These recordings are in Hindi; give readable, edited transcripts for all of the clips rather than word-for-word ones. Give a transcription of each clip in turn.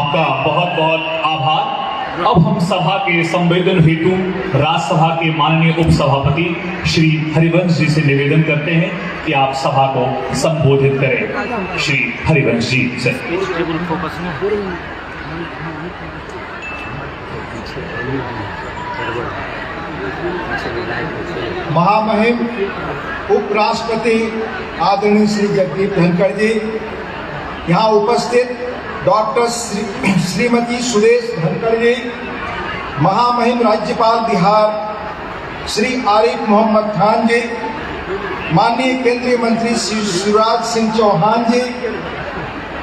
आपका बहुत बहुत आभार। अब हम सभा के संवेदन हेतु राज्यसभा के माननीय उपसभापति श्री हरिवंश जी से निवेदन करते हैं कि आप सभा को संबोधित करें। श्री हरिवंश जी से। महामहिम उपराष्ट्रपति आदरणीय श्री जगदीप धनखड़ जी, यहाँ उपस्थित डॉक्टर श्रीमती सुदेश धनखड़ जी, महामहिम राज्यपाल बिहार श्री आरिफ मोहम्मद खान जी, माननीय केंद्रीय मंत्री श्री शिवराज सिंह चौहान जी,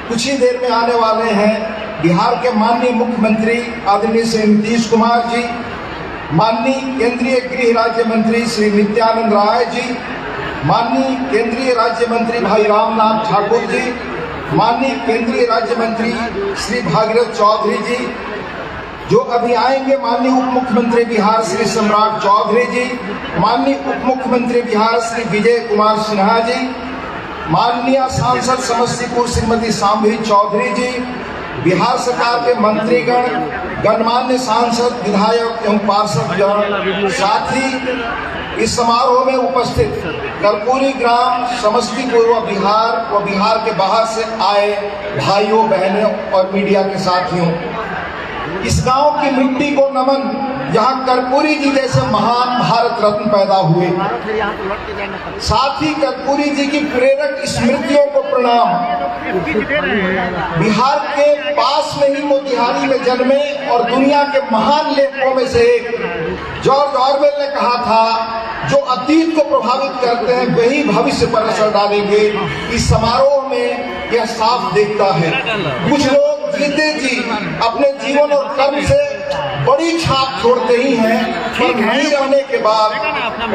कुछ ही देर में आने वाले हैं बिहार के माननीय मुख्यमंत्री आदरणीय श्री नीतीश कुमार जी, माननीय केंद्रीय गृह राज्य मंत्री श्री नित्यानंद राय जी, माननीय केंद्रीय राज्य मंत्री भाई रामनाथ ठाकुर जी, माननीय केंद्रीय राज्य मंत्री श्री भागीरथ चौधरी जी, जो अभी आएंगे माननीय उप मुख्यमंत्री बिहार श्री सम्राट चौधरी जी, माननीय उप मुख्यमंत्री बिहार श्री विजय कुमार सिन्हा जी, माननीय सांसद समस्तीपुर श्रीमती शांभवी चौधरी जी, बिहार सरकार के मंत्रीगण, गणमान्य सांसद, विधायक एवं पार्षदगण, साथ ही इस समारोह में उपस्थित कर्पूरी ग्राम समस्तीपुर व बिहार के बाहर से आए भाइयों बहनों और मीडिया के साथियों, इस गांव की मिट्टी को नमन, जहां कर्पूरी जी जैसे महान भारत रत्न पैदा हुए, साथ ही कर्पूरी जी की प्रेरक स्मृतियों को प्रणाम। बिहार के पास में ही मोतिहारी में जन्मे और दुनिया के महान लेखकों में से एक जॉर्ज ऑरवेल ने कहा था, जो अतीत को प्रभावित करते हैं वही भविष्य पर असर डालेंगे। इस समारोह में यह साफ दिखता है। कुछ लोग जीते जी अपने जीवन और कर्म से बड़ी छाप छोड़ते ही हैं, पर नहीं रहने के बाद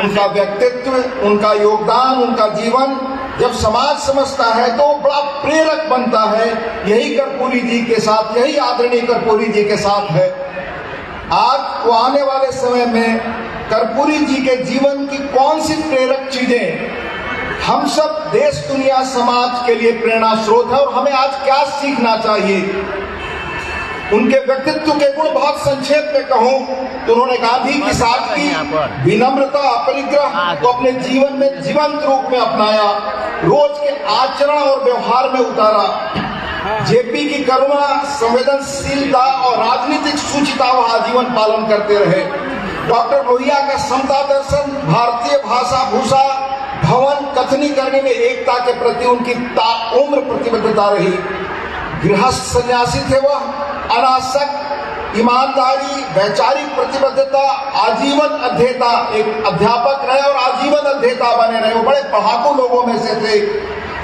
उनका व्यक्तित्व, उनका योगदान, उनका जीवन जब समाज समझता है तो बड़ा प्रेरक बनता है। यही कर्पूरी जी के साथ, यही आदरणीय कर्पूरी जी के साथ है। आज वो आने वाले समय में कर्पूरी जी के जीवन की कौन सी प्रेरक चीजें हम सब देश दुनिया समाज के लिए प्रेरणा स्रोत है और हमें आज क्या सीखना चाहिए। उनके व्यक्तित्व के गुण बहुत संक्षेप में कहूं तो उन्होंने गांधी की सादगी, विनम्रता, अपरिग्रह को अपने जीवन में जीवंत रूप में अपनाया, रोज के आचरण और व्यवहार में उतारा। जेपी की करुणा, संवेदनशीलता और राजनीतिक शुचिता व आजीवन पालन करते रहे। डॉक्टर लोहिया का समता दर्शन, भारतीय भाषा भूषा भवन कथनी करने में एकता के प्रति उनकी ताउम्र प्रतिबद्धता रही। गृहस्थ सन्यासी थे वह, अनासक्त, ईमानदारी, वैचारिक प्रतिबद्धता, आजीवन अध्येता, एक अध्यापक रहे और आजीवन अध्येता बने रहे। वो बड़े पढ़ाकू लोगों में से थे।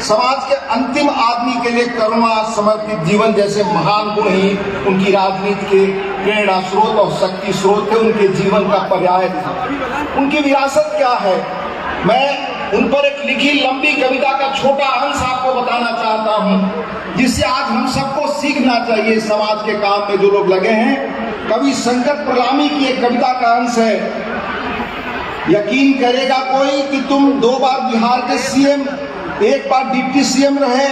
समाज के अंतिम आदमी के लिए करुणा, समर्पित जीवन जैसे महान गुण ही उनकी राजनीति के प्रेरणा स्रोत और शक्ति स्रोत थे, उनके जीवन का पर्याय था। उनकी विरासत क्या है? मैं उन पर एक लिखी लंबी कविता का छोटा अंश आपको बताना चाहता हूं, जिससे आज हम सबको सीखना चाहिए। समाज के काम में जो लोग लगे हैं, कवि शंकर प्रलामी की एक कविता का अंश है। यकीन करेगा कोई कि तुम 2 बार बिहार के सीएम, 1 बार डिप्टी सीएम रहे,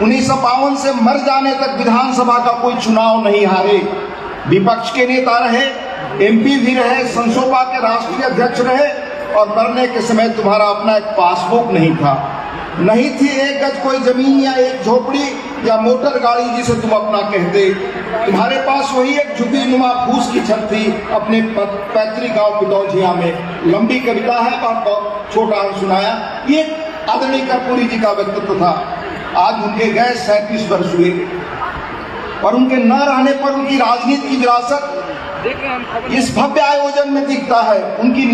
1952 से मर जाने तक विधानसभा का कोई चुनाव नहीं हारे, विपक्ष के नेता रहे, एमपी भी रहे, संसोपा के राष्ट्रीय अध्यक्ष रहे और मरने के समय तुम्हारा अपना एक पासबुक नहीं था, नहीं थी 1 गज कोई जमीन या 1 झोपड़ी या मोटर गाड़ी जिसे तुम अपना कहते। तुम्हारे पास वही एक झुकी नुमा फूस की छत थी अपने पैतृक गांव पिटौझिया में। लंबी कविता है, बहुत छोटा अंश सुनाया। ये आदरणीय कर्पूरी जी का व्यक्तित्व था। आज उनके गए 37 वर्ष हुए और उनके न रहने पर उनकी राजनीति की विरासत इस भव्य आयोजन में दिखता है। उनकी